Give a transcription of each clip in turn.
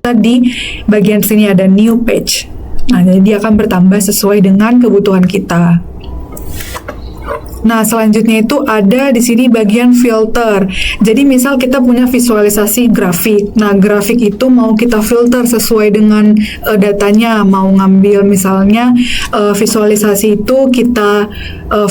kita di bagian sini ada new page. Nah, jadi dia akan bertambah sesuai dengan kebutuhan kita. Nah, selanjutnya itu ada di sini bagian filter. Jadi misal kita punya visualisasi grafik. Nah, grafik itu mau kita filter sesuai dengan datanya. Mau ngambil misalnya visualisasi itu kita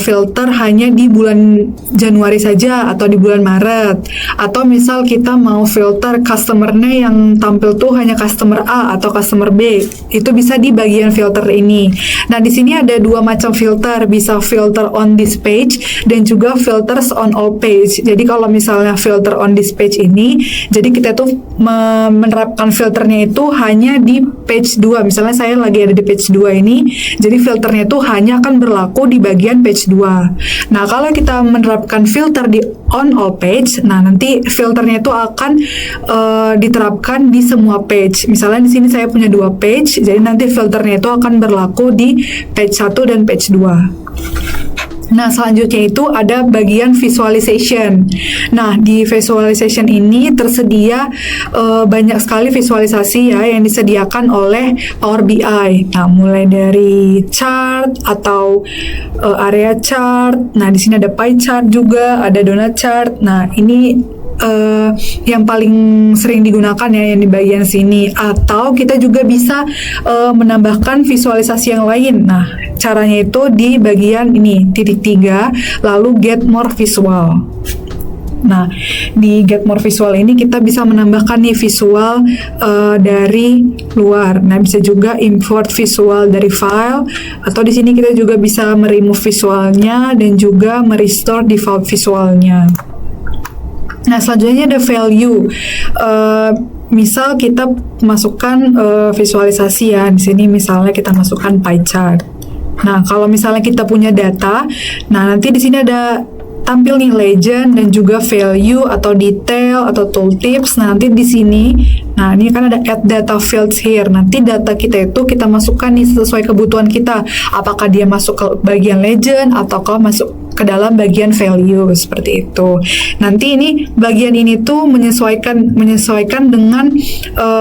filter hanya di bulan Januari saja atau di bulan Maret. Atau misal kita mau filter customer-nya yang tampil tuh hanya customer A atau customer B. Itu bisa di bagian filter ini. Nah, di sini ada dua macam filter. Bisa filter on this page dan juga filters on all page. Jadi kalau misalnya filter on this page ini, jadi kita tuh menerapkan filternya itu hanya di page 2. Misalnya saya lagi ada di page 2 ini, jadi filternya itu hanya akan berlaku di bagian page 2. Nah, kalau kita menerapkan filter di on all page, nah nanti filternya itu akan diterapkan di semua page. Misalnya di sini saya punya 2 page, jadi nanti filternya itu akan berlaku di page 1 dan page 2. Nah, selanjutnya itu ada bagian visualization. Nah, di visualization ini tersedia banyak sekali visualisasi ya yang disediakan oleh Power BI. Nah, mulai dari chart atau area chart. Nah, di sini ada pie chart juga, ada donut chart. Nah, ini yang paling sering digunakan ya yang di bagian sini. Atau kita juga bisa menambahkan visualisasi yang lain. Nah, caranya itu di bagian ini titik 3 lalu get more visual. Nah, di get more visual ini kita bisa menambahkan nih visual dari luar. Nah, bisa juga import visual dari file, atau di sini kita juga bisa meremove visualnya dan juga merestore default visualnya. Nah, selanjutnya ada value. Misal kita masukkan visualisasi ya. Di sini misalnya kita masukkan pie chart. Nah, kalau misalnya kita punya data, nah nanti di sini ada tampil nih legend dan juga value atau detail atau tooltips. Nah, nanti di sini, nah ini kan ada add data fields here. Nanti data kita itu kita masukkan nih sesuai kebutuhan kita. Apakah dia masuk ke bagian legend atau kalau masuk ke dalam bagian value seperti itu. Nanti ini bagian ini tuh menyesuaikan dengan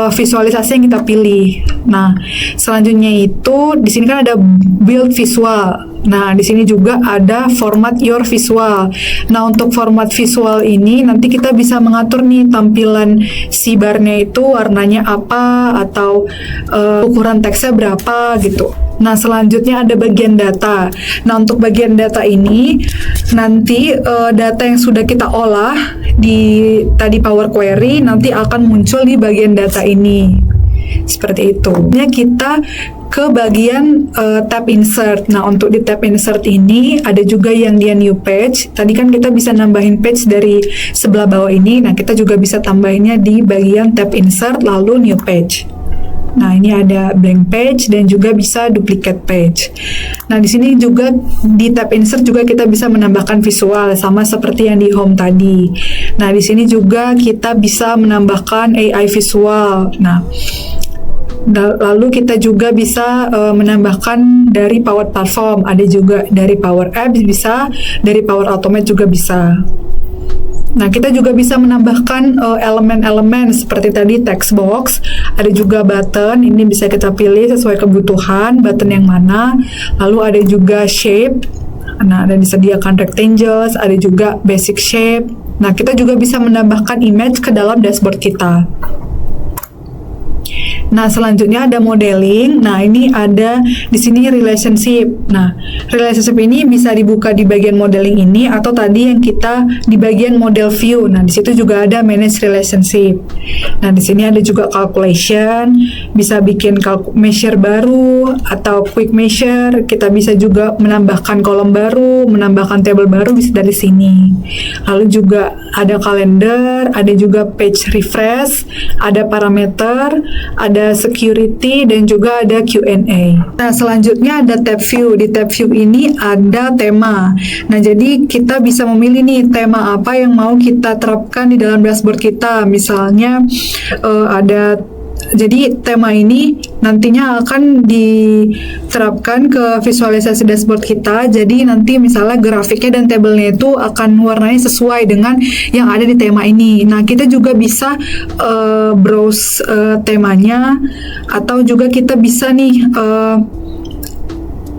visualisasi yang kita pilih. Nah, selanjutnya itu di sini kan ada build visual. Nah, di sini juga ada format your visual. Nah, untuk format visual ini nanti kita bisa mengatur nih tampilan si barnya itu warnanya apa atau ukuran teksnya berapa gitu. Nah, selanjutnya ada bagian data. Nah, untuk bagian data ini nanti data yang sudah kita olah di tadi Power Query nanti akan muncul di bagian data ini. Seperti itu. Nah, kita ke bagian tab insert. Nah, untuk di tab insert ini ada juga yang dia new page. Tadi kan kita bisa nambahin page dari sebelah bawah ini. Nah, kita juga bisa tambahinnya di bagian tab insert lalu new page. Nah, ini ada blank page dan juga bisa duplicate page. Nah, di sini juga di tab insert juga kita bisa menambahkan visual sama seperti yang di home tadi. Nah, di sini juga kita bisa menambahkan AI visual. Nah, lalu kita juga bisa menambahkan dari Power Platform, ada juga dari Power Apps bisa, dari Power Automate juga bisa. Nah, kita juga bisa menambahkan elemen-elemen seperti tadi text box, ada juga button, ini bisa kita pilih sesuai kebutuhan, button yang mana, lalu ada juga shape, nah ada disediakan rectangles, ada juga basic shape. Nah, kita juga bisa menambahkan image ke dalam dashboard kita. Nah, selanjutnya ada modeling. Nah, ini ada di sini relationship. Nah, relationship ini bisa dibuka di bagian modeling ini atau tadi yang kita di bagian model view. Nah, di situ juga ada manage relationship. Nah, di sini ada juga calculation, bisa bikin measure baru atau quick measure. Kita bisa juga menambahkan kolom baru, menambahkan table baru bisa dari sini. Lalu juga ada kalender, ada juga page refresh, ada parameter, ada security dan juga ada Q&A. Nah, selanjutnya ada tab view. Di tab view ini ada tema. Nah, jadi kita bisa memilih nih tema apa yang mau kita terapkan di dalam dashboard kita. Misalnya ada Jadi tema ini nantinya akan diterapkan ke visualisasi dashboard kita. Jadi nanti misalnya grafiknya dan tabelnya itu akan warnanya sesuai dengan yang ada di tema ini. Nah, kita juga bisa browse temanya, atau juga kita bisa nih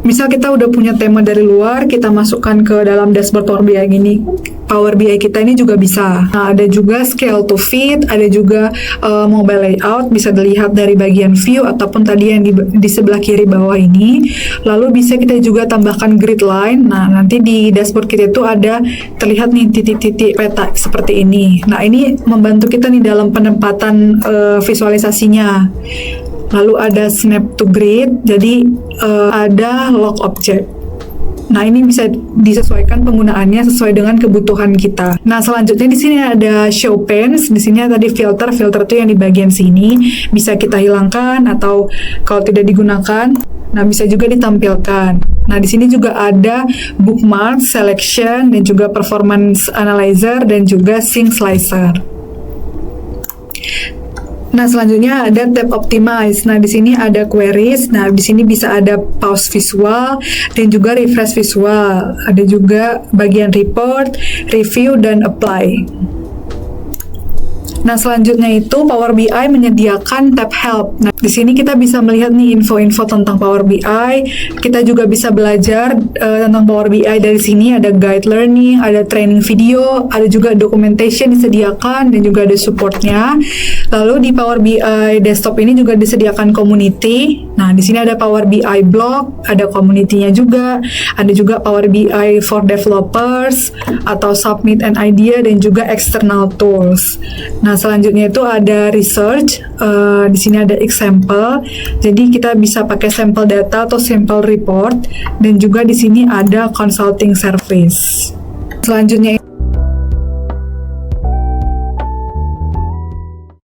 misal kita udah punya tema dari luar, kita masukkan ke dalam dashboard Power BI kita ini juga bisa. Nah, ada juga scale to fit, ada juga mobile layout, bisa dilihat dari bagian view ataupun tadi yang di sebelah kiri bawah ini. Lalu bisa kita juga tambahkan grid line. Nah, nanti di dashboard kita itu ada terlihat nih titik-titik peta seperti ini. Nah, ini membantu kita nih dalam penempatan visualisasinya. Lalu ada snap to grid, jadi ada lock object. Nah, ini bisa disesuaikan penggunaannya sesuai dengan kebutuhan kita. Nah, selanjutnya di sini ada show panes. Di sini tadi filter itu yang di bagian sini bisa kita hilangkan atau kalau tidak digunakan, nah bisa juga ditampilkan. Nah, di sini juga ada bookmark, selection, dan juga performance analyzer dan juga sync slicer. Nah, selanjutnya ada tab optimize. Nah, di sini ada queries. Nah, di sini bisa ada pause visual dan juga refresh visual. Ada juga bagian report, review, dan apply. Nah, selanjutnya itu Power BI menyediakan tab help. Nah, di sini kita bisa melihat nih info-info tentang Power BI. Kita juga bisa belajar tentang Power BI dari sini. Ada guide learning, ada training video, ada juga documentation disediakan dan juga ada supportnya. Lalu di Power BI desktop ini juga disediakan community. Nah, di sini ada Power BI blog, ada community-nya juga. Ada juga Power BI for developers atau submit an idea dan juga external tools. Nah, selanjutnya itu ada research. Di sini ada example. Jadi kita bisa pakai sampel data atau sampel report, dan juga di sini ada consulting service. Selanjutnya